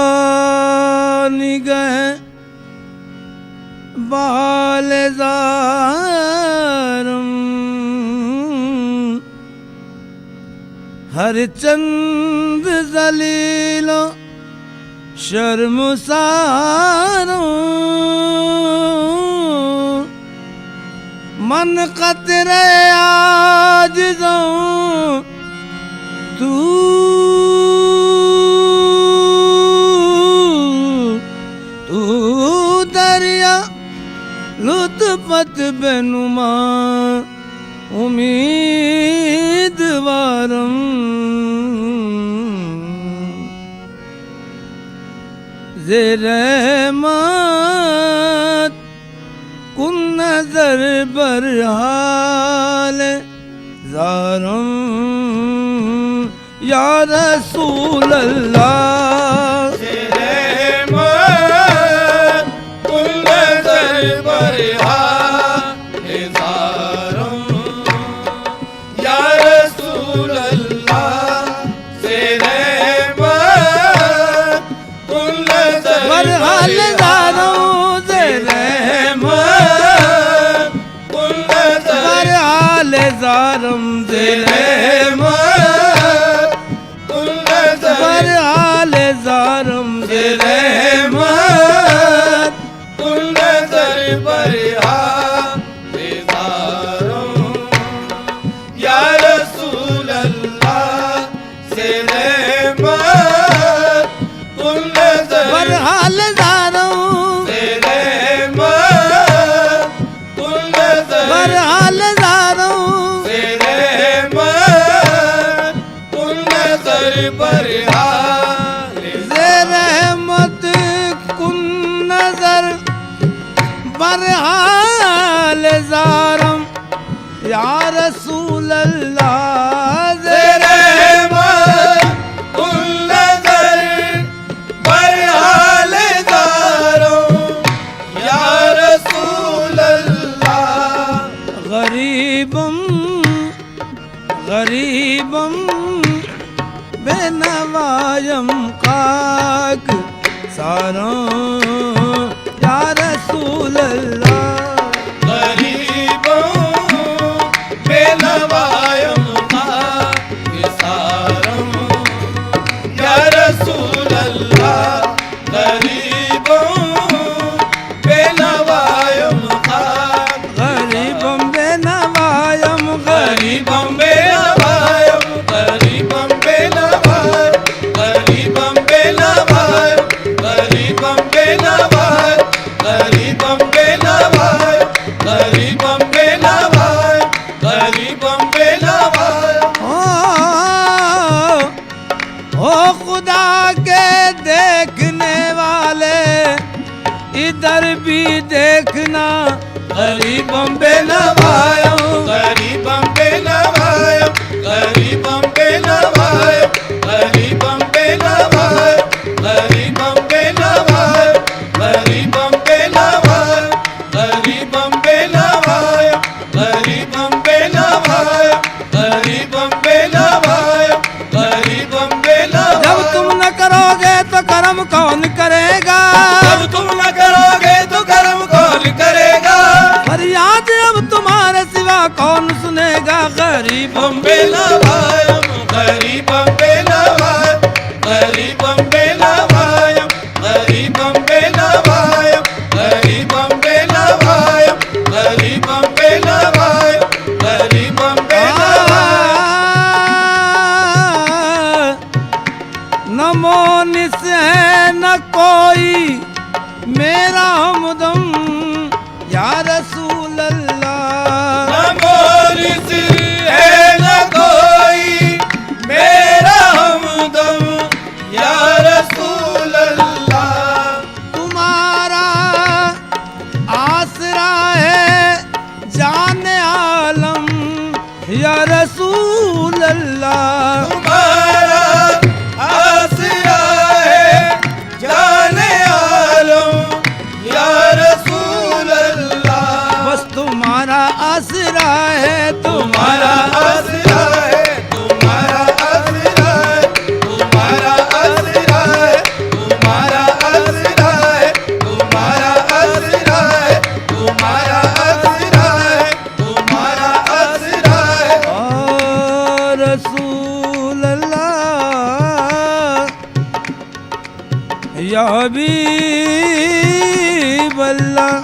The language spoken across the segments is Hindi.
शान गए बालेजारम हर चंद जलीलो शर्मसारो मन कतरे आज जाऊं तू दरिया लुत्फत बेनुमा उम्मीदवारम ज़े-रहमत कुन नजर बरहाल ज़ारम या रसूल अल्लाह ज़ारम ज़े-रहमत बरहाल ज़ारम ज़े-रहमत कुल नज़र बरहाल ज़ारम या रसूल अल्लाह ज़े-रहमत कुल नज़र बरहाल ज़ारम ज़े-रहमत कुल नज़र बरहाल ज़े-रहमत कुन नज़र बरहाल ज़ारम या रसूल अल्लाह ज़े-रहमत कुन नज़र बरहाल ज़ारम या रसूल अल्लाह गरीबम गरीबम बेनवायम काक सारो या रसूल अल्लाह गरीबों बेनवायम काक सारो या रसूल अल्लाह गरीबों बेनवायम काक गरीबम बेनवायम गरीबम बेनवायम गरीबम इधर भी देखना गरीबम बेनवायम गरीबम बेनवायम गरीबम बेनवायम गरीबम बेनवायम गरीबम बेनवायम गरीबम बेनवायम गरीबम बेनवायम गरीबम बेनवायम गरीबम बेनवायम गरीबम बेनवायम जब तुम न करोगे तो कर्म कौन करेगा जब तुम न करोगे तो कर्म कौन करेगा फरियाद अब तुम्हारे सिवा कौन सुनेगा गरीबम बेनवायम गरीबम बेनवायम गरीबम बेनवायम गरीबम बेनवायम गरीबम बेनवायम गरीबम बेनवायम गरीबम बेनवायम नमो निस है न कोई मेरा हमदम या रसूल अल्लाह नमो निस है न कोई मेरा हमदम या रसूल अल्लाह तुम्हारा आसरा है जान आलम या रसूल अल्लाह तुम्हारा आसरा है जान आलम या या हबीब अल्लाह।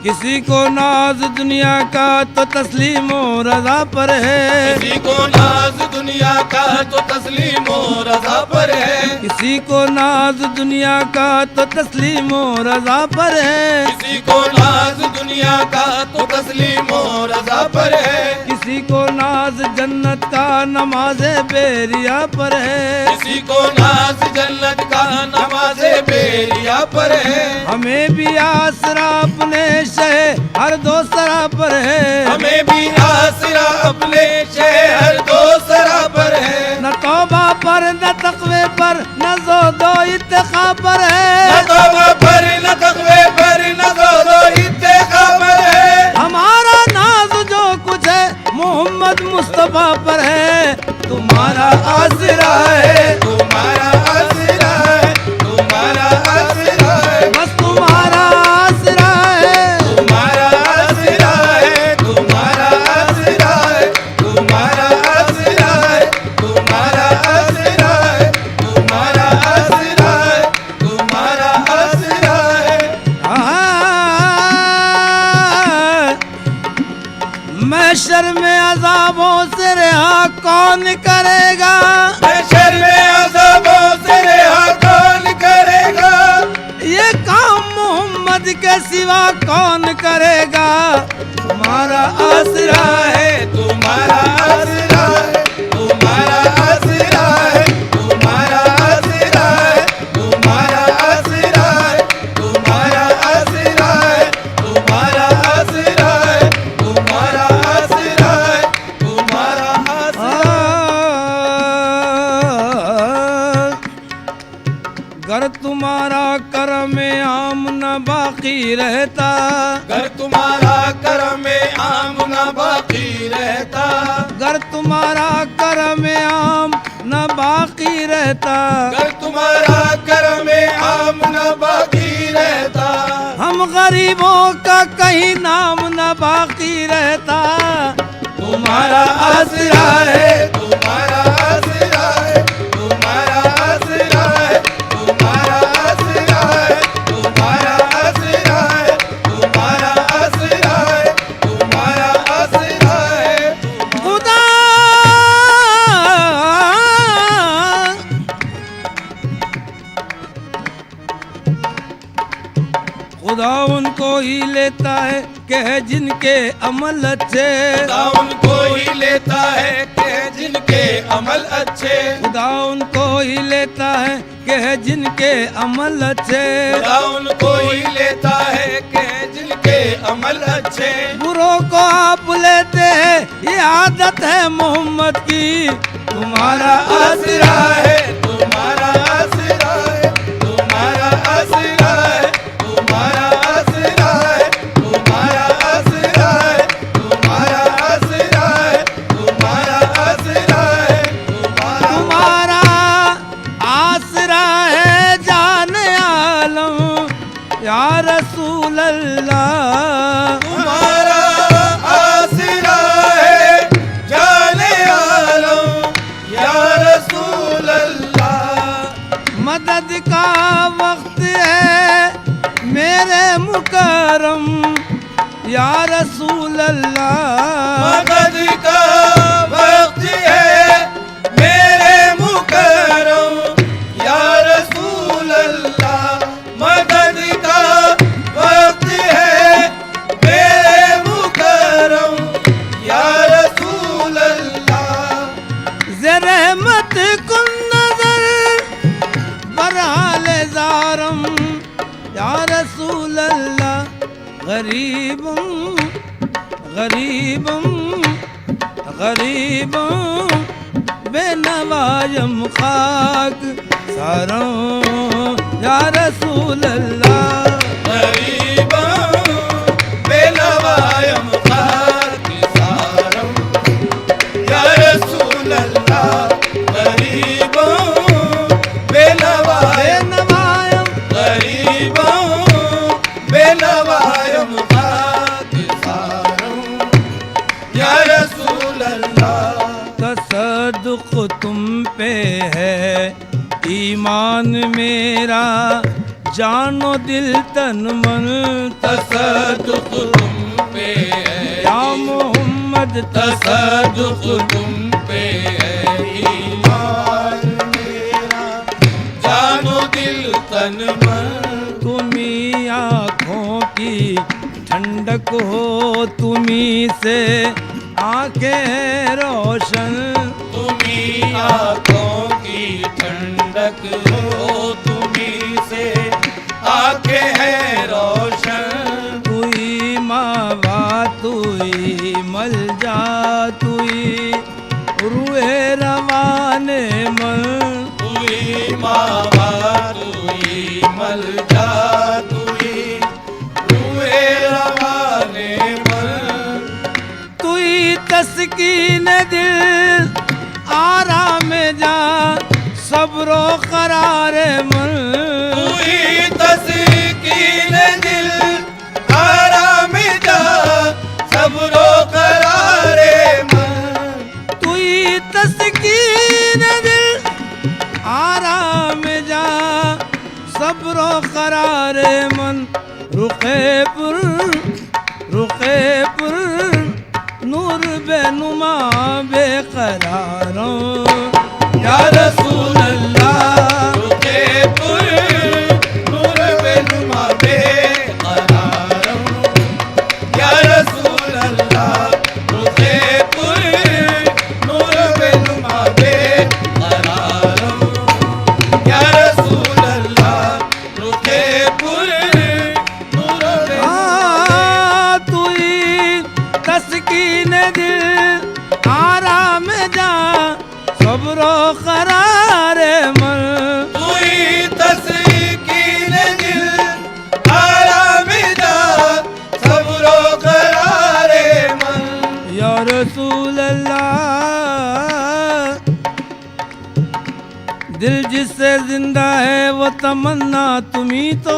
किसी को नाज दुनिया का तो तस्लीमो रजा पर है, किसी को नाज दुनिया का तो तस्लीमो रजा पर है, किसी को नाज दुनिया का तो तस्लीमो रजा पर है, किसी को नाज दुनिया का तो तस्लीमो रजा पर है, किसी को नाज जन्नत का नमाज़े बेरिया पर है, किसी को नाज जन्नत का नमाज़े बेरिया पर है। हमें भी आसरा अपने शहे हर दोसरा पर है, हमें भी आसरा अपने शहर दो सरा पर है, न तौबा पर न तक़वे पर न ज़ोदो इत्तिक़ा पर न है, तौबा पर न तक़वे पर न ज़ोदो इत्तिक़ा पर है। हमारा नाज जो कुछ है मोहम्मद मुस्तफा पर है। तुम्हारा आसरा है, तुम्हारा आसरा है, तुम्हारा आसरा है, बस तुम्हारा आसरा है, तुम्हारा आसरा है, तुम्हारा आसरा है, तुम्हारा आसरा है, तुम्हारा आसरा है, तुम्हारा आसरा है, तुम्हारा आसरा है। महशर में अज़ाबों से रिहा कौन करेगा, महशर में अज़ाबों से रिहा कौन करेगा, ये काम मोहम्मद के सिवा कौन करेगा। तुम्हारा आसरा है, तुम्हारा आसरा है, तुम्हारा आसरा है, तुम्हारा आसरा है, तुम्हारा आसरा है, तुम्हारा आसरा है, तुम्हारा आसरा है, तुम्हारा आसरा है, तुम्हारा आसरा। गर तुम्हारा करम आम न बाकी रहता, घर तुम्हारा करम आम न बाकी रहता, गर तुम्हारा करम आम न बाकी रहता, घर तुम्हारा करम आम न बाकी रहता, हम गरीबों का कहीं नाम न बाकी रहता। तुम्हारा आसरा है, तुम्हारा आसरा है, तुम्हारा आसरा है, तुम्हारा आसरा है, तुम्हारा आसरा है, तुम्हारा आसरा है, तुम्हारा आसरा है। खुदा खुदा उनको ही लेता है कि जिनके अमल अच्छे, खुदा उनको ही लेता है कि जिनके अमल अच्छे, खुदा उनको ही लेता है कि जिनके अमल अच्छे, खुदा उनको ही लेता है कि जिनके अमल अच्छे। बुरों को आप लेते हैं ये आदत है मोहम्मद की। तुम्हारा आसरा है, तुम्हारा आसरा है, तुम्हारा आसरा है, तुम्हारा आसरा है, तुम्हारा आसरा है, तुम्हारा आसरा है, तुम्हारा आसरा है, तुम्हारा आसरा है जाने आलम या रसूल अल्लाह। तुम्हारा आसरा है जाने आलम या रसूल अल्लाह। मदद का वक्त है मेरे मुकरम या रसूल अल्लाह। मदद का वक्त है मेरे मुकरम या रसूल अल्लाह। मदद का वक्त है मेरे मुकरम या रसूल अल्लाह। ज़रहमत कुन नजर बरहाल ज़ारम या रसूल अल्लाह। गरीबम गरीबम गरीबम बेनवायम खाक सारों या रसूल अल्लाह। गरीबम बेनवायम खाक सारम या रसूल अल्लाह। गरीबम बेनवायम गरीबम बेनवायम खाक सारम या रसूल अल्लाह। तसद्दुक़ तुम पे है ईमान मेरा जानो दिल तन मन तसद्दुक़ तुम पे है या मोहम्मद तसद्दुक़ तुम पे है ईमान मेरा जानो दिल तन मन तुम्ही आँखों की ठंडक हो तुम्ही से आंखें रोशन तुम्ही आँखों की ठंडक हो तुम्ही से आंखें हैं रोशन तुई मावा तुई मल जा तुई रुए रवाने मन तुई मावा तुई मल जा तुई रुए रवाने मन तुई तस्कीन दिल आराम जा सब्रो करारे मन तुई तस्कीन दिल आराम जा सब्रो करारे मन तुई तस्कीन दिल आराम जा सब्रो करारे मन रुखे पुर नूर बेनुमा बेकरारों या रसूल अल्लाह रुके पुर नूर बेनुमा बेकरारों या रसूल अल्लाह रुके पुर नूर बेनुमा बेकरारों या रसूल अल्लाह रुके पुर नूर हाँ तुई तस्कीन दिल आराम जा सब्रो करारे मन तुई तस्कीन दिल आराम जा सब्रो करारे मन या रसूल अल्लाह दिल जिससे जिंदा है वो तमन्ना तुम्ही तो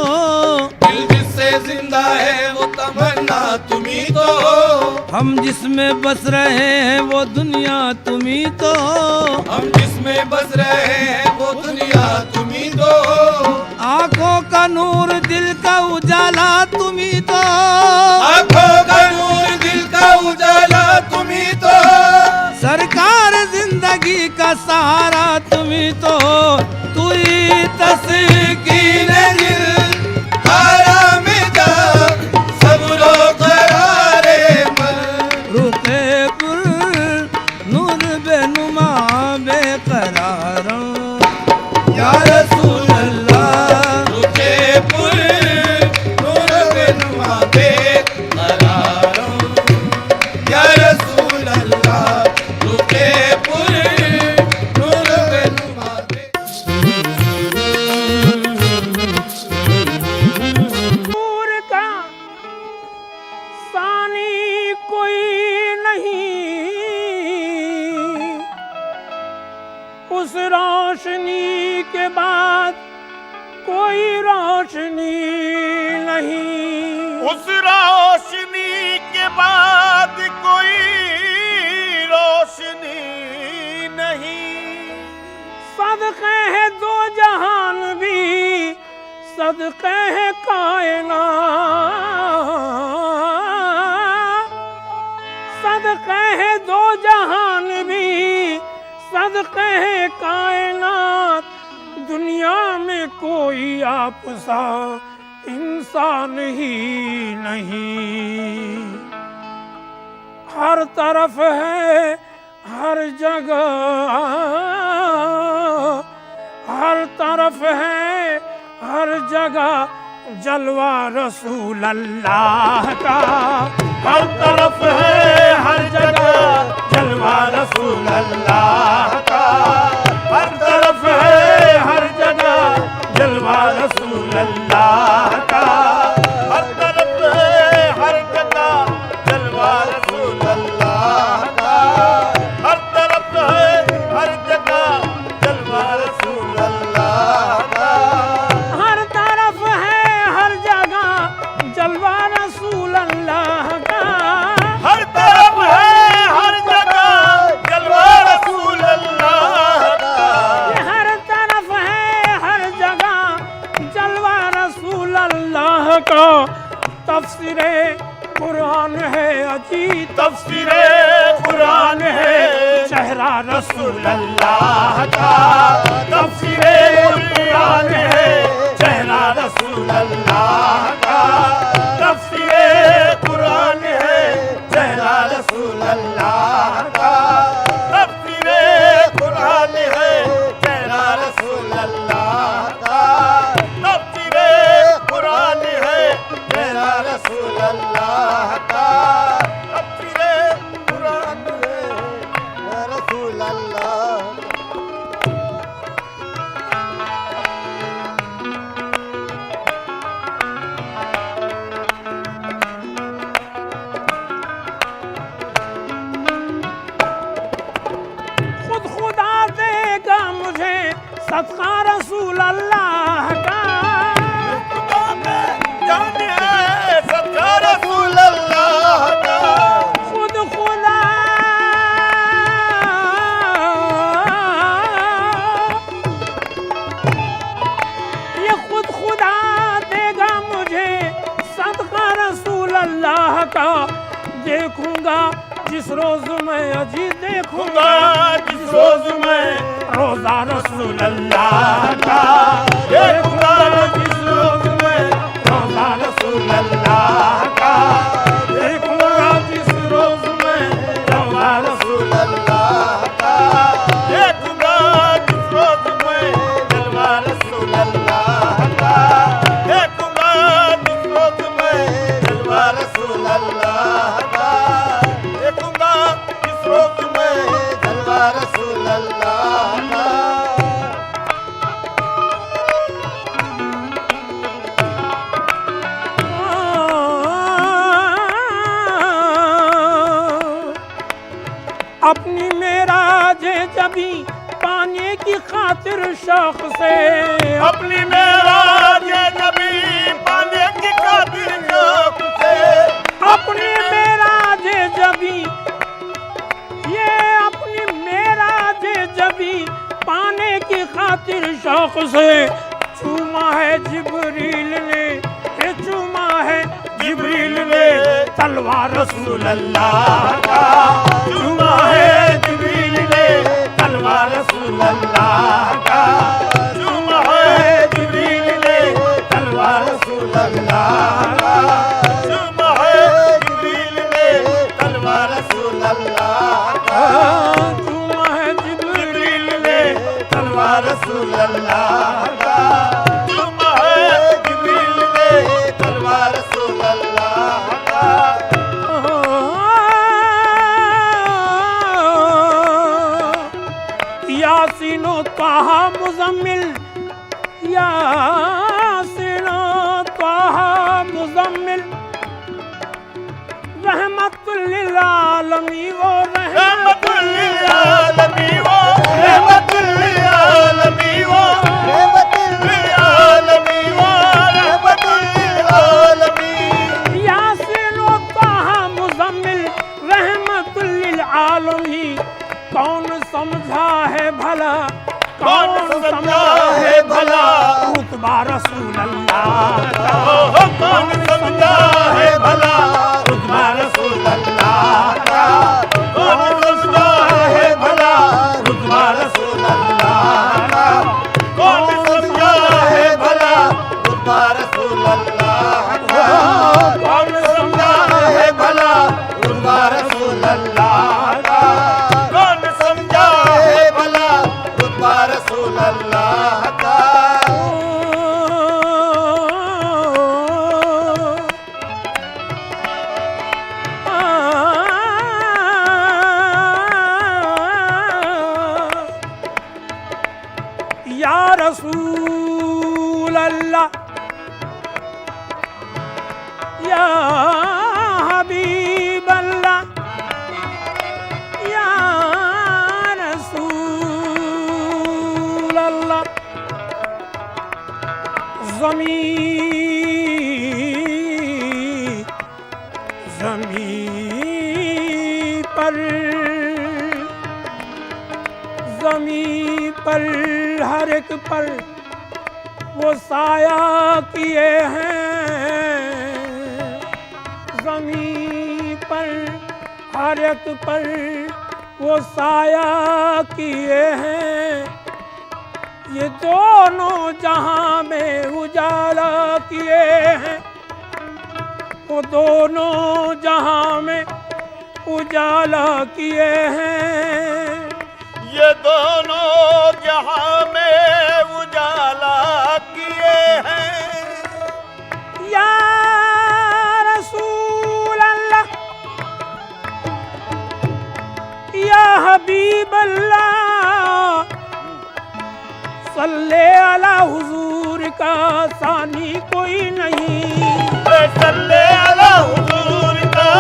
दिल जिससे जिंदा है वो तमन्ना तुम्ही तो हम जिसमें बस रहे हैं वो दुनिया तुम्ही तो हम जिसमें बस रहे हैं वो दुनिया तुम्ही तो आंखों का नूर दिल का उजाला तुम्ही तो आंखों का नूर दिल का उजाला तुम्ही तो सरकार जिंदगी का सहारा तुम्ही तो तुई तस्कीन दिल आराम जा सब्रो करारे मन रुके पुर नूर बेनुमा बेकरारों या रसूल अल्लाह रुके पुर नूर बेनुमा बेकरारों या रसूल अल्लाह रुके पुर नूर बेनुमा नूर का सानी कोई नहीं उस रोशनी के बाद कोई रोशनी नहीं उस रोशनी के बाद कोई रोशनी नहीं सदक़े है दो जहान भी सदक़े है कायनात सदक़े है दो जहान भी सदक़े है कायनात दुनिया में कोई आप सा इंसान ही नहीं हर तरफ है हर जगह हर तरफ है हर जगह जलवा रसूल अल्लाह का हर तरफ है हर जगह जलवा रसूल अल्लाह का हर तरफ है हर जगह जलवा रसूल अल्लाह का हर तरफ है हर जगह जलवा रसूल अल्लाह का हर तरफ है हर जगह जलवा रसूल अल्लाह का हर तरफ है हर जगह जलवा रसूल अल्लाह का हर तरफ है हर जगह जलवा रसूल अल्लाह तफसीरे कुरान है चेहरा रसूल अल्लाह का, तफसीरे कुरान है चेहरा रसूल अल्लाह का, तफसीरे कुरान है चेहरा रसूल अल्लाह का, तफसीरे कुरान है चेहरा रसूल अल्लाह का, तफसीरे कुरान है चेहरा रसूल अल्लाह का, तफसीरे कुरान है रसूल अल्लाह। खुद खुदा देगा मुझे सदका रसूल अल्लाह का, जान है सदका रसूल अल्लाह का, खुद खुदा ये खुद खुदा देगा मुझे सदका रसूल अल्लाह का। देखूंगा जिस रोज मैं अजी देखूंगा जिस रोज में रोजा रसूल अल्लाह का, देखूंगा जिस रोज में रोजा रसूल अल्लाह का, देखूंगा जिस रोज में रोजा रसूल अल्लाह का, देखूंगा जिस रोज में जलवा रसूल अल्लाह का, देखूंगा जिस रोज में जलवा रसूल अल्लाह का, देखूंगा जिस रोज में जलवा रसूल अल्लाह का। अपनी मेराजे जबी पाने की खातिर शौक से, अपनी मेराज नबी पाने की खातिर शौक से, अपनी मेराजे जबी ये अपनी मेराजे जबी पाने की खातिर शौक से चूमा है जिब्रील ने, ये चूमा है जिब्रील ने तलवार रसूल अल्लाह का, चूमा है जिब्रील ने तलवार रसूल अल्लाह का, चूमा है जिब्रील ने तलवार रसूल अल्लाह का, चूमा है जिब्रील ने तलवार रसूल अल्लाह का, चूमा है जिब्रील ने तलवार रसूल अल्लाह का, चूमा है जिब्रील ने तलवार रसूल अल्लाह का। यासीनो ताहा मुज़म्मिल, यासीनो ताहा मुज़म्मिल, रहमतुल लिल आलमीन वो रहमतुल लिल आलमीन वो रहमतुल लिल आलमीन वो रहमतुल लिल आलमीन वो रहमतुल लिल आलमीन। यासीनो ताहा मुज़म्मिल रहमतुल लिल आलमीन। कौन समझा है भला, कौन समझा है भला रुतबा रसूल अल्लाह का, कौन समझा है भला रुतबा रसूल अल्लाह का, कौन समझा है भला रुतबा रसूल अल्लाह का, कौन समझा है भला रुतबा रसूल अल्लाह का, कौन समझा है भला रुतबा रसूल अल्लाह का, कौन समझा है भला रुतबा रसूल अल्लाह का। या रसूल अल्लाह, या हबीब अल्लाह, या रसूल अल्लाह। ज़मीं पर हर एक पर वो साया किए हैं, ज़मीं पर हर एक पर वो साया किए हैं, ये दोनों जहां में उजाला किए हैं, वो दोनों जहां में उजाला किए हैं। ये दोनों जहां में उजाला किए हैं। या रसूल अल्लाह, या हबीब अल्लाह, सल्ले अला हुजूर का सानी कोई नहीं। सल्ले अला हुजूर का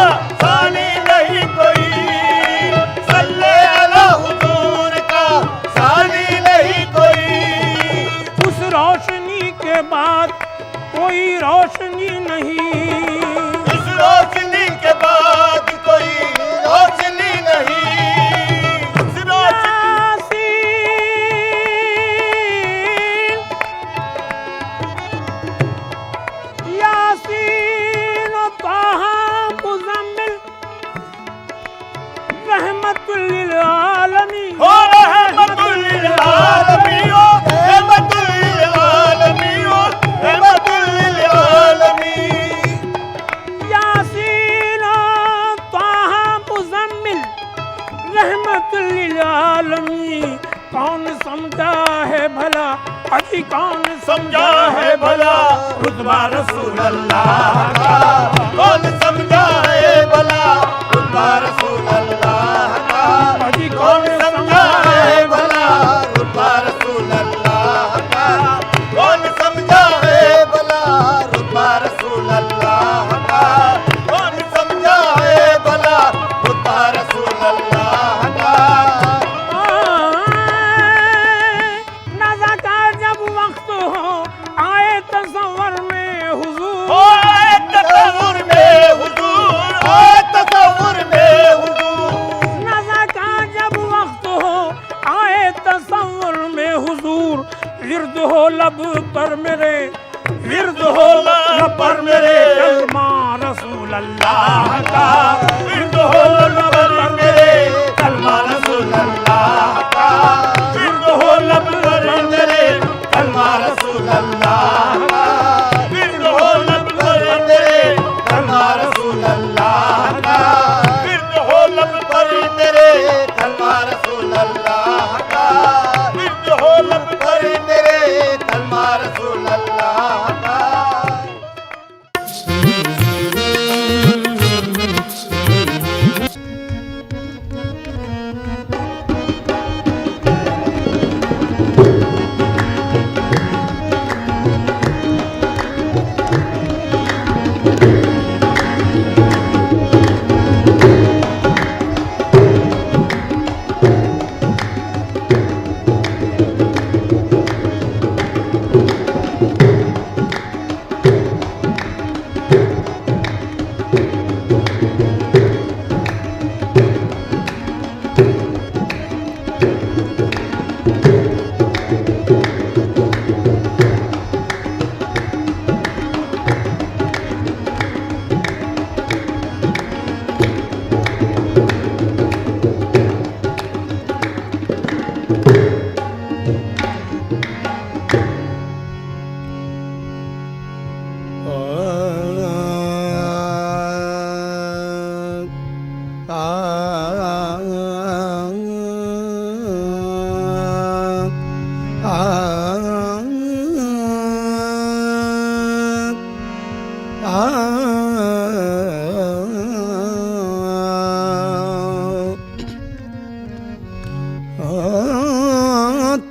सानी नहीं कोई, सल्ले अला हुजूर का सानी नहीं कोई। उस रोशनी के बाद कोई रोशनी नहीं, इस रोशनी के बाद कोई रोशनी नहीं। इस रोशनी यासीन ताहा मुज़म्मिल रहमतुल लिल आलमीन। हो रहमतुल लिल आलमीन, हो रहमतुल लिल आलमीन, हो रहमतुल लिल आलमीन। यासीन ताहा मुज़म्मिल रहमतुल लिल आलमीन। कौन समझा है भला, अजी कौन समझा है भला रुतबा रसूल अल्लाह का, कौन समझा है भला रुतबा रसूल अल्लाह का। अजी कौन समझा है भला रुतबा रसूल अल्लाह का, कौन समझा है भला रुतबा रसूल अल्लाह का, कौन समझा है भला रुतबा रसूल अल्लाह का। नज़ा का जब वक्त हो आए तसव्वुर में हुजूर, आए तसव्वुर में हुजूर, आए तसव्वुर में हुजूर। नज़ा का जब वक्त हो आए तसव्वुर में हुजूर। विर्द हो लब पर मेरे, विर्द हो लब पर मेरे कलमा रसूल अल्लाह का। विर्द हो लब पर मेरे कलमा रसूल अल्लाह का, विर्द हो लब पर मेरे कलमा रसूल अल्लाह का, विर्द हो लब पर मेरे कलमा रसूल अल्लाह का, विर्द हो लब पर मेरे कलमा रसूल अल्लाह का, विर्द हो लब पर मेरे कलमा रसूल अल्लाह का।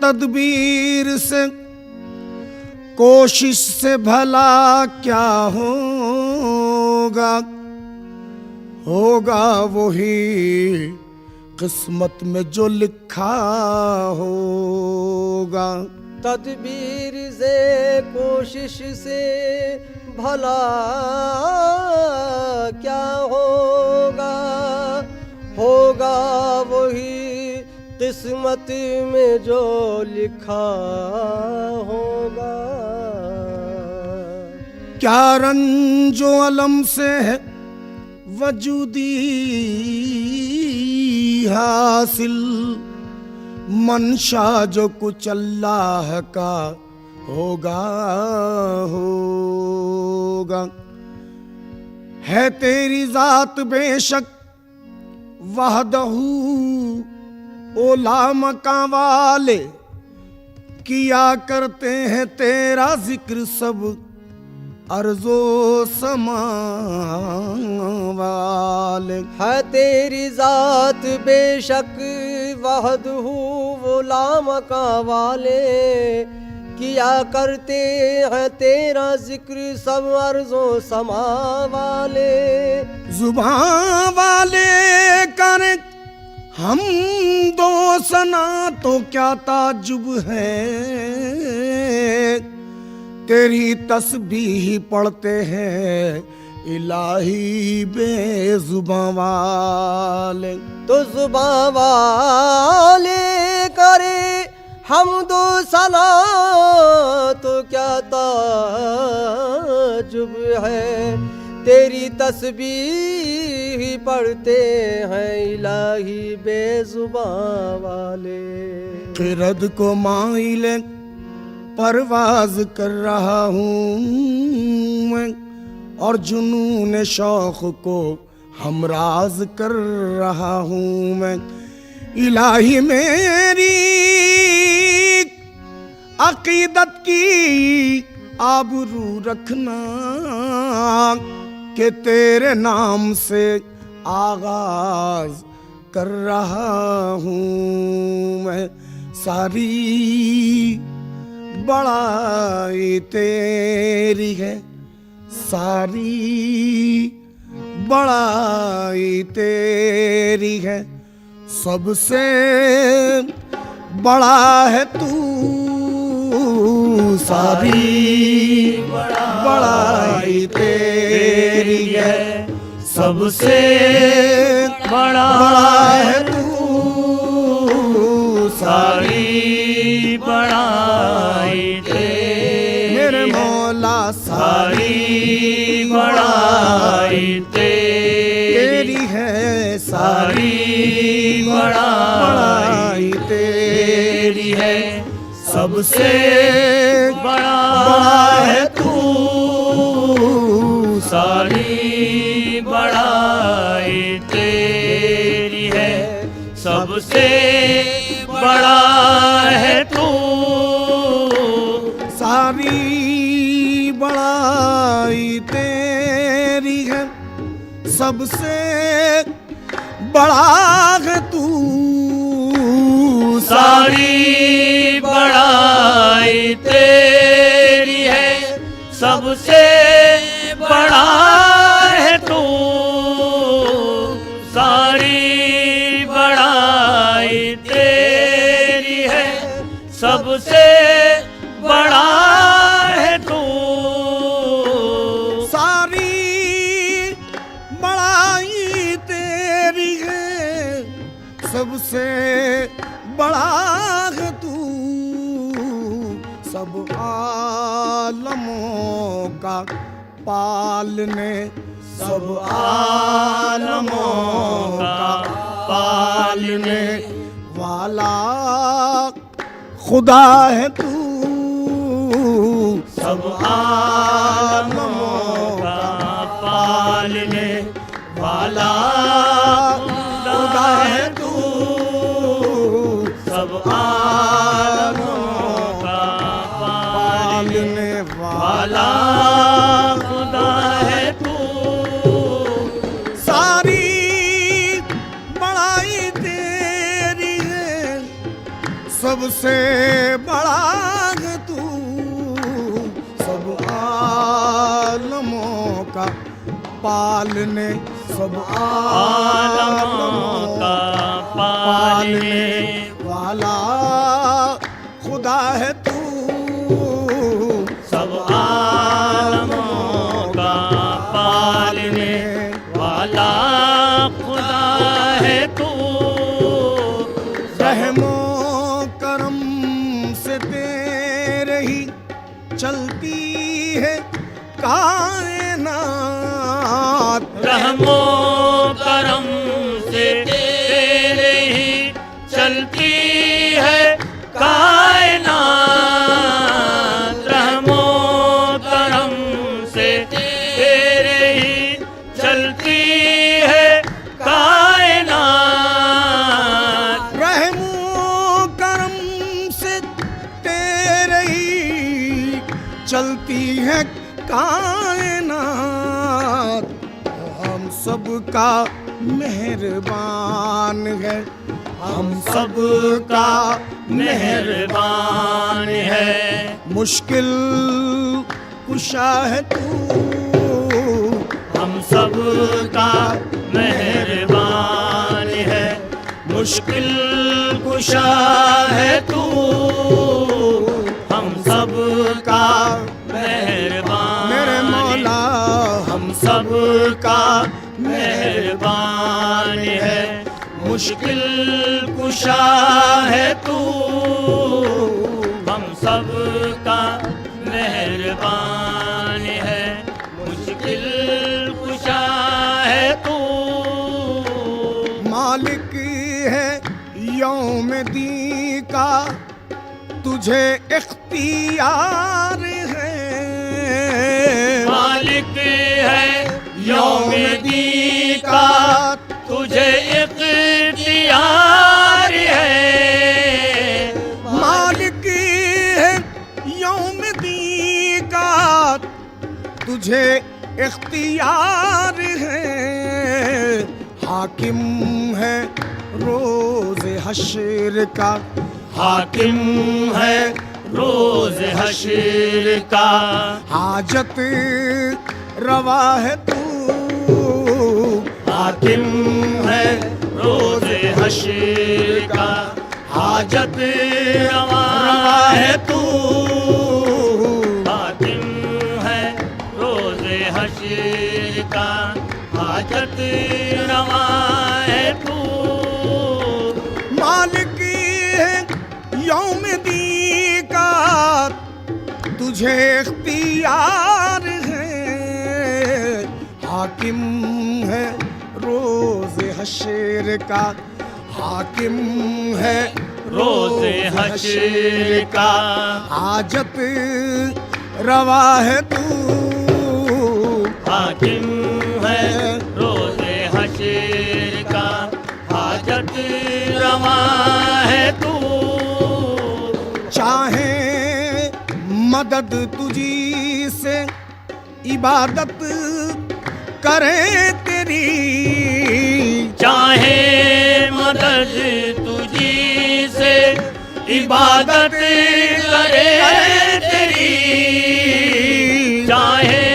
तदबीर से कोशिश से भला क्या होगा, होगा वही किस्मत में जो लिखा होगा। तदबीर से कोशिश से भला क्या होगा, होगा वही किस्मत में जो लिखा होगा। क्या रंजो अलम से है वजूदी हासिल, मंशा जो कुछ अल्लाह का होगा होगा। है तेरी जात बेशक वहदहू, ओला मका वाले किया करते हैं तेरा जिक्र सब अर्जो समा वाले। है तेरी जात बेशक वहदहू, वो लामका वाले किया करते हैं तेरा जिक्र सब अर्जो समा वाले। जुबान वाले करे हम दो सना तो क्या ताजुब है, तेरी तस्बीह पढ़ते हैं इलाही बेजुबान वाले। तो जुबान वाले करे हम दो सना तो क्या ताजुब है, तेरी तस्बीह पढ़ते हैं इलाही बेजुबान वाले। किरद को माइले परवाज कर रहा हूँ मैं, और जुनून शौक को हमराज कर रहा हूँ मैं। इलाही मेरी अकीदत की आबरू रखना कि तेरे नाम से आगाज कर रहा हूँ मैं। सारी बड़ाई तेरी है, सारी बड़ाई तेरी है, सबसे बड़ा है तू। सारी बड़ाई तेरी है, सबसे बड़ा है तू। सारी बड़ाई तेरी, मेरे मौला सारी बड़ाई तेरी है, सारी बड़ाई तेरी है, सबसे बड़ा है तू। सारी बड़ाई तेरी है, सबसे बड़ा है तू। सारी बड़ाई तेरी है, सबसे बड़ा है तू। सारी बड़ाई तेरी है, सबसे बड़ा है तू। सारी बड़ाई तेरी है, सबसे बड़ा है तू। सारी बड़ाई तेरी है, सबसे बड़ा है तू। सब आलमों का पालने, सब आलमों का पालने वाला खुदा है तू। सब आलमों का पालने वाला खुदा है तू। सब आलमों का पालने वाला खुदा है तू। सारी बड़ाई तेरी है, सबसे बड़ा है तू। सब आलमों का पालने, सब आलमों का पालने वाला खुदा है तू। सब आलमों का पालने वाला खुदा है तू। रहमो करम से तेरे ही चलती है कायनात। रहमो है कायनात, रहमो करम से तेरे ही चलती है कायनात। रहमो करम से तेरे ही चलती है कायनात, हम सबका मेहरबान है, हम सबका मेहरबान है। मुश्किल कुशा है तू, हम सबका मेहरबान है। मुश्किल कुशा है तू, हम सबका मेहरबान। मेरे मौला हम सबका मेहरबान है। मुश्किल कुशा है तू, हम सबका मेहरबान है। मुश्किल कुशा है तू। मालिक है यौम दी का तुझे इख्तियार है, मालिक है यौम दी का तुझे इख्तियार है। मालिक है यौम दी का तुझे इख्तियार है, हाकिम है रोज हश्र का, हाकिम है रोज हश्र का। हाजत रवा है तू, हाकिम है रोज हश्र का। हाजत रवा है तू, हाकिम है रोज हश्र का। हाजत रवा है तू। मालिक है यौम दी का तुझे इख्तियार है, हाकिम है रोज हश्र का, हाकिम है रोज हश्र का। हाजत रवा है तू, हाकिम है रोज हश्र का। हाजत रवा है तू। चाहे मदद तुझी से इबादत करें तेरी, चाहे मदद तुझी से इबादत करे तेरी। चाहे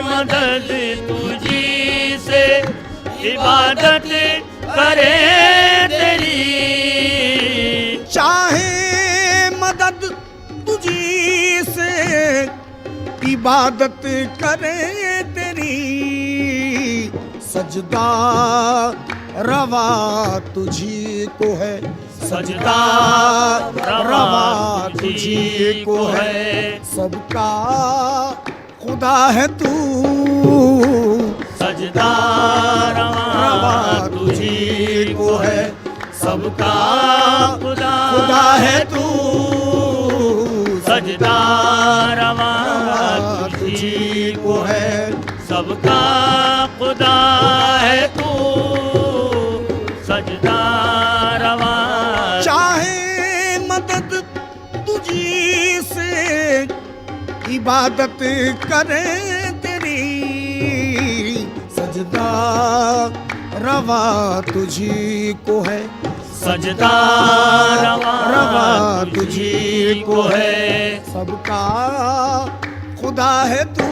मदद तुझी से इबादत करे तेरी। चाहे मदद तुझी से इबादत करें तेरी, सजदा रवा तुझी को है, सजदा रवा तुझी को है, सबका खुदा है तू, सजदा रवा तुझी को है। सबका खुदा है तू, सजदा रवा तुझी को है। सबका खुदा है तू, सजदा रवा। चाहे मदद तुझी से इबादत करें तेरी, सजदा रवा तुझी को है, सजदा रवा तुझी को है। सबका खुदा है तू,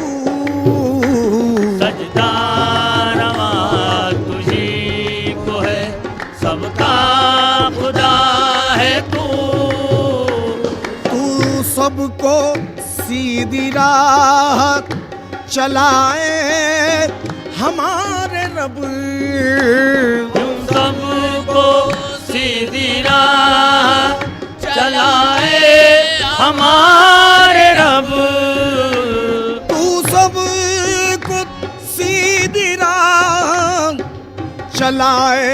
सजदा रवा तुझी को है। सबका खुदा है तू। तू सबको सीधी राह चलाए हमारे रब, तुम सबको सीधी राह चलाए हमारे रब। तू सबको सीधी राह चलाए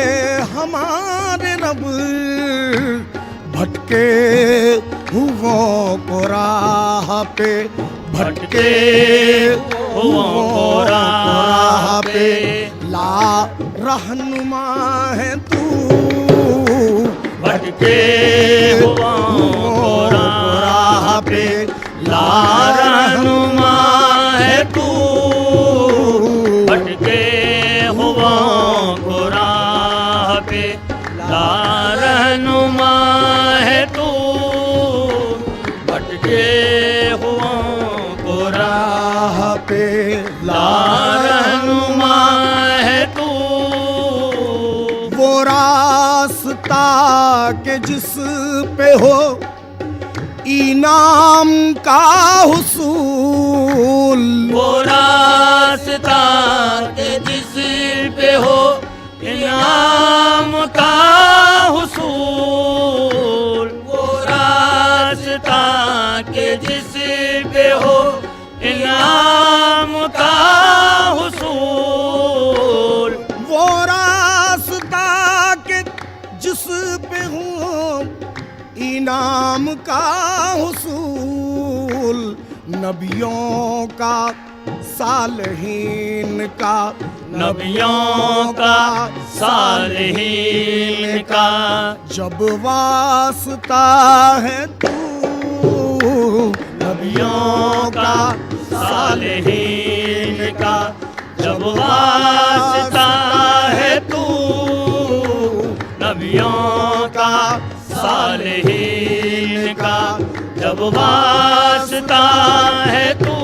हमारे रब, भटके हुओं को राह पे, भटके हुओं को राह पे ला रहनुमा है तू, भटके हुओं को राह पे ला रहनुमा है तू, भटके हुओं को राह पे ला रहनुमा है तू, भटके हुओं को राह पे ला रहनुमा है तू। वो रास्ता के जिस पे हो इनाम का हुसूल, वो रास्ता के जिस पे हो इनाम का हुसूल, वो रास्ता के जिस पे हो इनाम का हुसूल, वो रास्ता के जिस पे हो इनाम का हुसूल, नबियों का सालहीन का, नबियों का सालहीन का जब वास्ता है तू, नबियों का सालहीन का जब वास्ता है तू, नबियों का सालहीन का जब वास्ता है तू।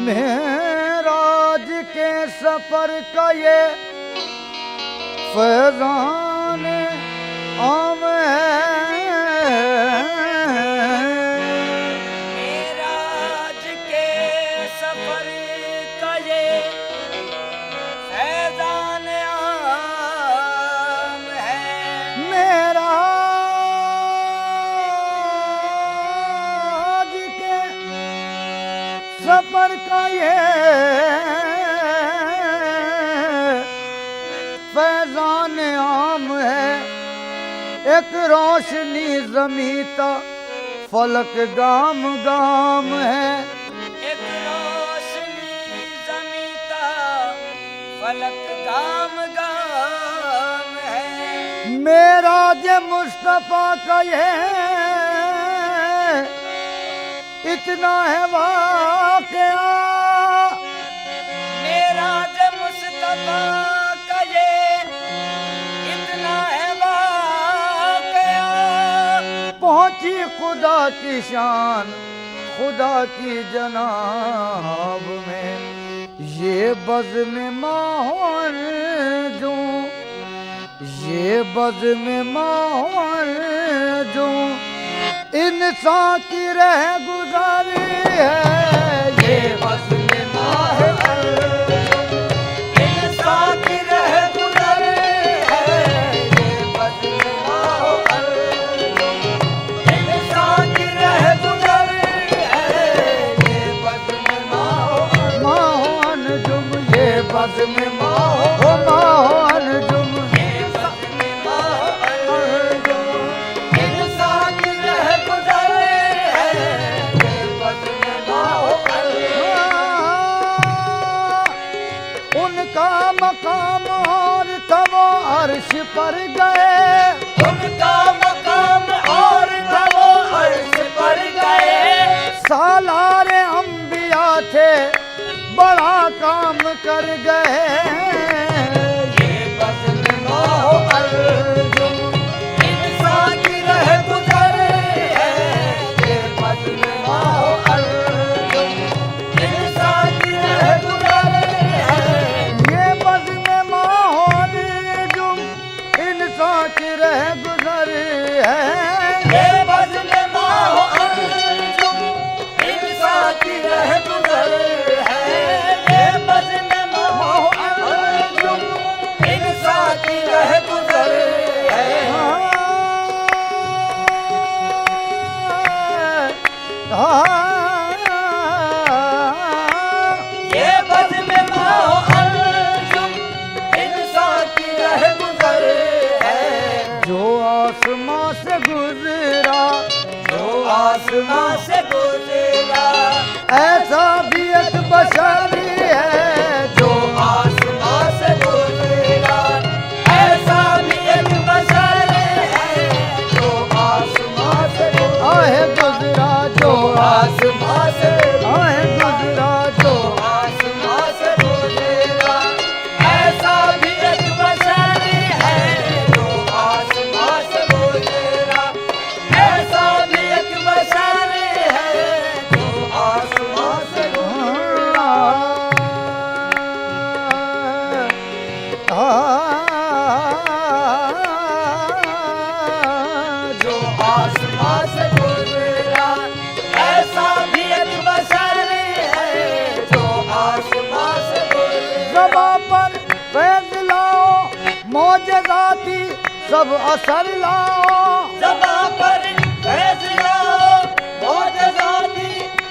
मेराज के सफर का ये फैज़ान आम है, मेराज के सफर का ये फैज़ान आम है, मेराज के सफर का ये फैज़ान आम है, एक रोशनी ज़मीता फलक गाम गाम है, एक रोशनी ज़मीता फलक गाम गाम है, मेराज मुस्तफ़ा का ये इतना है वाक़या, मेराज मुस्तफ़ा का ये इतना है वाक़या, पहुंची खुदा की शान खुदा की जनाब में, ये बज़्म माहौल जो, ये बज़्म माहौल जो इंसान की रह गुजारी है, ये बज़्म माहौल इंसान की रह गुजारी है, ये बज़्म माहौल इंसान की रह गुजारी है, ये बज़्म माहौल माहौल जुम, ये बज़्म माहौल माहौल जुम, ये बज़्म गए, उनका मकाम और था वो अर्श पर गए। सालारे अंबिया थे, बड़ा काम कर गए। ये बज़्म माहो अर्जुम इंसान की रह गुजर है। ये बज़्म माहो अर्जुम इंसान की रह गुजर है। ये बज़्म माहो अर्जुम इंसान की रह गुजर है। ये बज़्म माहो अर्जुम इंसान की रह गुजर है। ये बज़्म माहो अर्जुम इंसान की रह गुजर है। ये बज़्म माहो अर्जुम इंसान की रह गुजर है। जो आसमां से गुजरा, जो आसमां से गुजरा, ऐसा भी एक बशरी है। जो आसमां से गुजरा, ऐसा भी एक बशरी है। जो आसमां से गुजरा, जो आसमां से गुजरा, जो आसमां से गुजरा, ऐसा भी एक बशरी है। जो आसमां से गुजरा, ऐसा भी एक बशरी है। जो आसमां से गुजरा, जो आसमां से गुजरा, ऐसा भी एक बशरी है। जो आसमां से गुजरा। ज़बां पर फैज़ लाओ, मौजज़ाती सब असर लाओ। ज़बां पर फैज़ लाओ, मौजज़ाती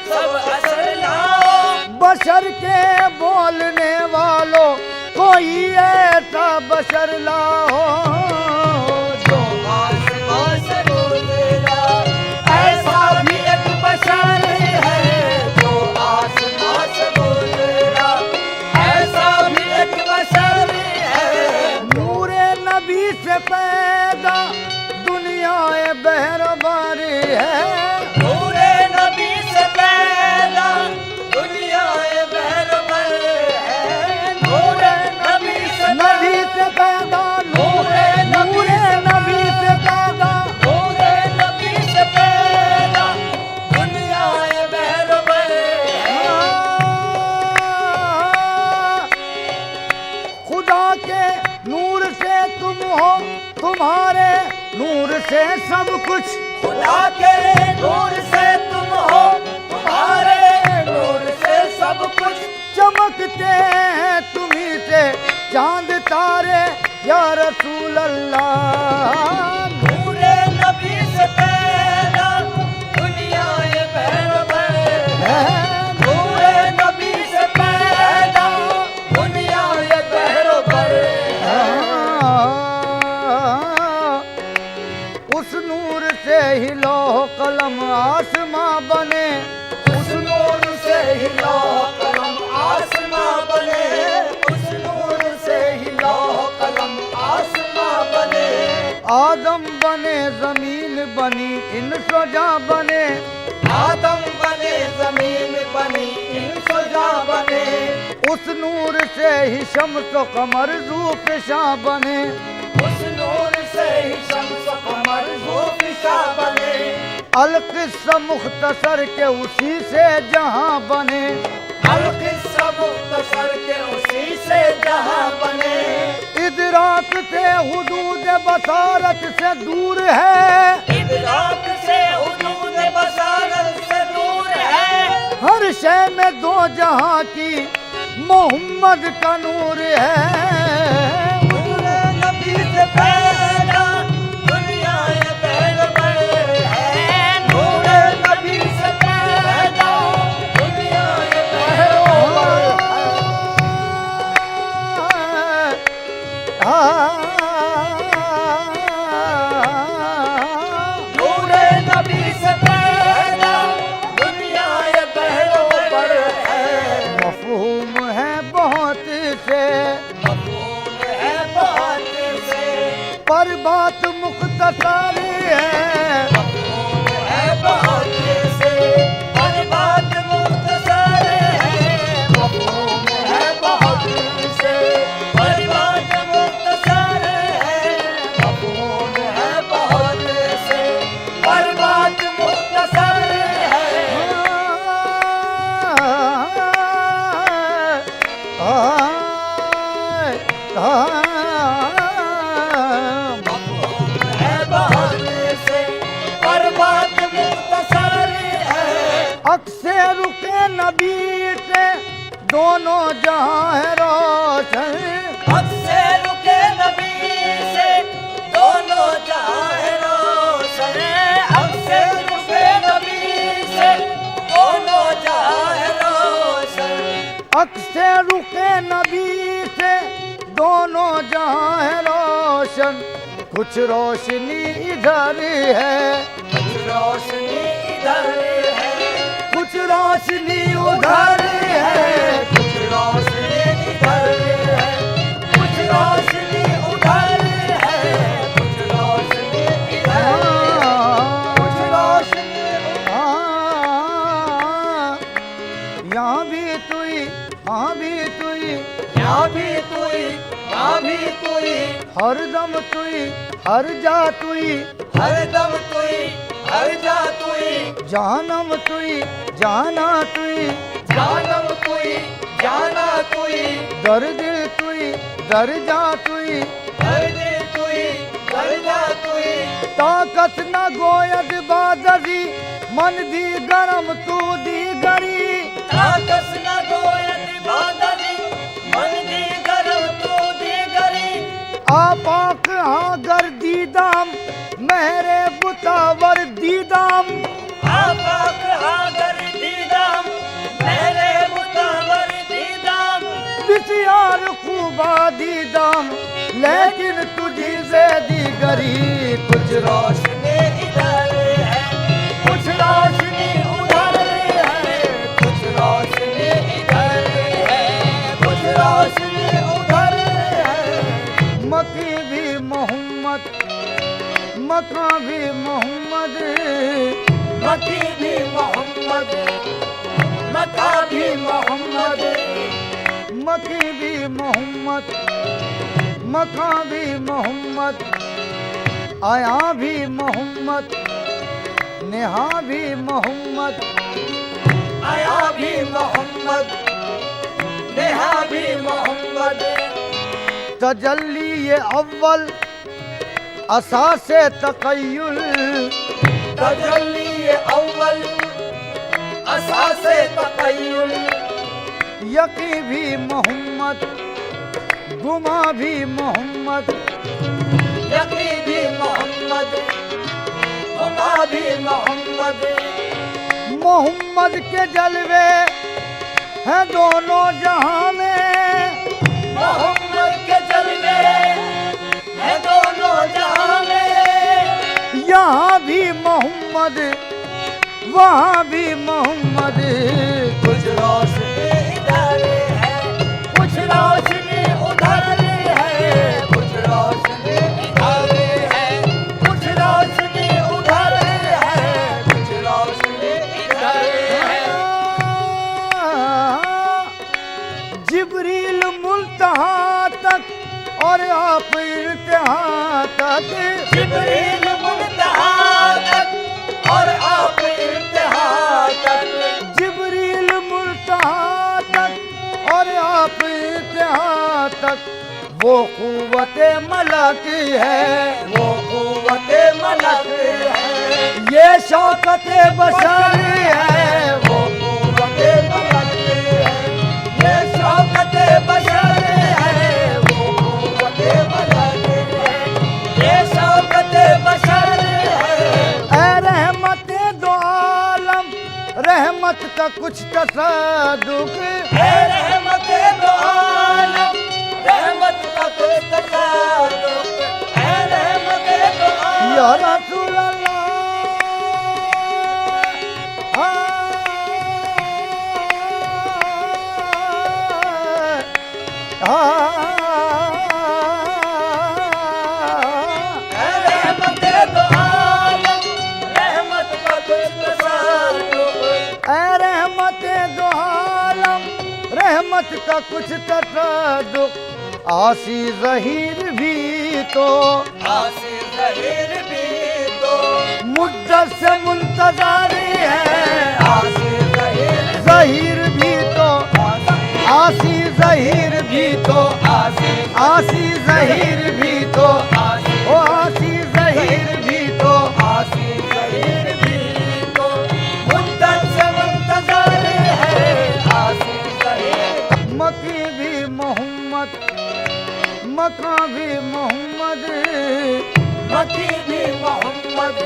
सब असर लाओ। बशर के बोलने वालों कोई ऐसा बशर लाओ। जो आसमां से गुजरा, ऐसा भी एक बशर है। जो आसमां से गुजरा, ऐसा भी एक बशर है। नूरे नबी से पैदा दुनिया बहरबार है। नूरे नबी से पैदा दुनिया बहरबार है। नूरे नबी से पैदा, नूरे नबी से पैदा, नूरे नबी से पैदा दुनिया बहरबार है। खुदा के नूर से तुम हो, तुम्हारे नूर से सब कुछ। खुदा के नूर से तुम हो, तुम्हारे नूर से सब कुछ। चमकते हैं तुम्ही से चांद तारे, या रसूल अल्लाह। नूरे नबी से पैदा दुनिया बहरबार है। नूरे नबी से पैदा दुनिया बहरबार है। उस नूर से ही लौह कलम आसमां बने। उस नूर से ही लौह कलम आसमां बने। उस नूर से ही लौह कलम आसमां बने। आदम बने, जमीन बनी, इंसजा बने। आदम बने, जमीन बनी, इंसजा बने। उस नूर से ही शम्स व कमर ज़ूफ़िशां बने। उस नूर से ही शम्स व कमर ज़ूफ़िशां बने। अल-क़िस्सा मुख्तसर के उसी से जहां बने। अल-क़िस्सा मुख्तसर के उसी से जहां बने। इदराक से हुदूद बसारत से दूर है। इदराक से हुदूद बसारत से दूर है। हर शय में दो जहां की मोहम्मद का नूर है। नूरे नबी से पैदा दुनिया बहरबार है। नूरे नबी से पैदा दुनिया बहरबार है। नूरे नबी से पैदा दुनिया बहरबार है। मफ़हूम है बहुत से, मफ़हूम है बहुत से। बात मुख्तसर है, है बहुत से हर बात मुख्तसर है, मफहूम है बहुत से हर बात मुख्तसर है, मफहूम है बहुत से हर बात मुख्तसर है। अक्से रुके नबी से दोनों जहां है रोशन, अक्से रुके नबी से दोनों जहां है रोशन, अक्से रुके नबी से दोनों जहां है रोशन, अक्से रुके नबी से दोनों जहां है रोशन। कुछ रोशनी इधर है, कुछ रोशनी इधर है, कुछ रोशनी उधर है, कुछ रोशनी इधर है, कुछ रोशनी उधर है, कुछ रोशनी इधर है, कुछ रोशनी यहाँ भी तुई, यहाँ भी तुई, यहाँ भी तुई, यहाँ भी तुई, हर दम तुई, हर जा तुई, हर दम तुई, हर जा तुई, जानम तुई, जाना तुई, जानम तुई, जाना तुई, दर दिल तुई, दर जा तुई, हर दिल तुई, हर जा तुई, ताकत न गोयद बादरी, मन दी गरम तू दी गरी, ताकस न गोयत बादली, मन दी गरम तू दी गरी, आपाक हाँ गर दीदाम, मेरे बुतावर दीदाम, आपाक हागर दीदाम, मेरे मुतावर दीदाम, बिसियार खूबा दीदाम, लेकिन तुझी से दी गरी। कुछ रोशनी इधर है, कुछ रोशनी उधर है, कुछ रोशनी इधर है, कुछ रोशनी उधर है। मकी भी मोहम्मद, मका भी मोहम्मद, मकी भी मोहम्मद, मका भी मोहम्मद, मकी भी मोहम्मद, मका भी मोहम्मद, आया भी मोहम्मद, नेहा भी मोहम्मद, आया भी मोहम्मद, नेहा भी मोहम्मद, तजल्ली ये अव्वल असासे तकय्युल, तजल्ली अव्वल असासे तकय्युल, यकी भी मोहम्मद, गुमा भी मोहम्मद, यकी भी मोहम्मद, गुमा भी मोहम्मद, मोहम्मद के जलवे हैं दोनों जहां में, मोहम्मद के जलवे है दोनों जहां में, यहाँ भी मोहम्मद, वहाँ भी मोहम्मद। कुछ रोशनी इधर है, कुछ रोशनी उधर है, कुछ रोशनी इधर है, कुछ रोशनी उधर है, कुछ रोशनी इधर है। जिब्रील मुल्तहा तक और आप इर्तिहा तक, जिब्रील मुल्तहा तक और आप इर्तिहा तक, जिब्रील मुल्तहा तक और आप इर्तिहा तक, वो कुव्वते मलक है, वो कुव्वते मलक है, ये शौकते बशर है, वो कुव्वते मलक है, ये शौकते बशर है, वो कुव्वते मलक है, ये शौकते बशर है। ऐ रहमते दो आलम, रहमत का कुछ तसद्दुक, है रहमत दो आलम, रहमत का कुछ तसद्दुक, है रहमत दो आलम। या रसूल अल्लाह, है का कुछ तसद्दुक़ आसी ज़हीर भी तो आसी ज़हीर भी तो मुद्दत से मुंतज़ारी है आसी ज़हीर ज़हीर भी तो आसी ज़हीर भी तो आसी ज़हीर भी तो ओ आसी ज़हीर भी तो आसी ज़हीर भी तो मुद्दत से मुंतज़र है आसी ज़हीर मकी भी मोहम्मद मका भी मोहम्मद मकी भी मोहम्मद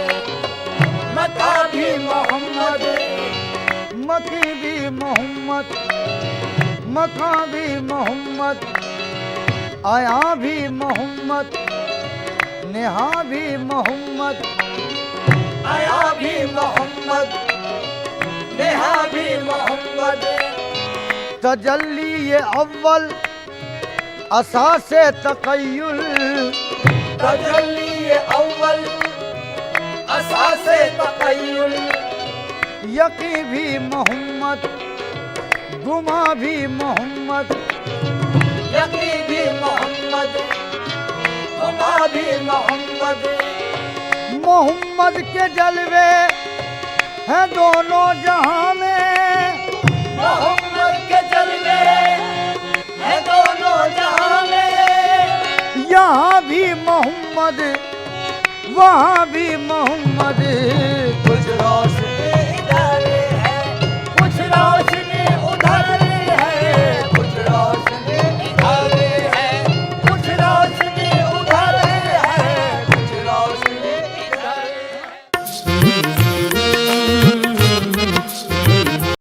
मका भी मोहम्मद मकी भी मोहम्मद मका भी मोहम्मद आया भी मोहम्मद नेहा भी मोहम्मद आया भी मोहम्मद नेहा भी मोहम्मद तजल्ली ये अव्वल असासे तक़य्युल तजल्ली अव्वल असासे तक़य्युल यकी भी मोहम्मद गुमा भी मोहम्मद यकी भी मोहम्मद गुमा भी मोहम्मद मोहम्मद के जलवे हैं दोनों जहां में मोहम्मद के जलवे हैं दोनों जहां में यहाँ भी मोहम्मद वहाँ भी मोहम्मद कुछ रोशन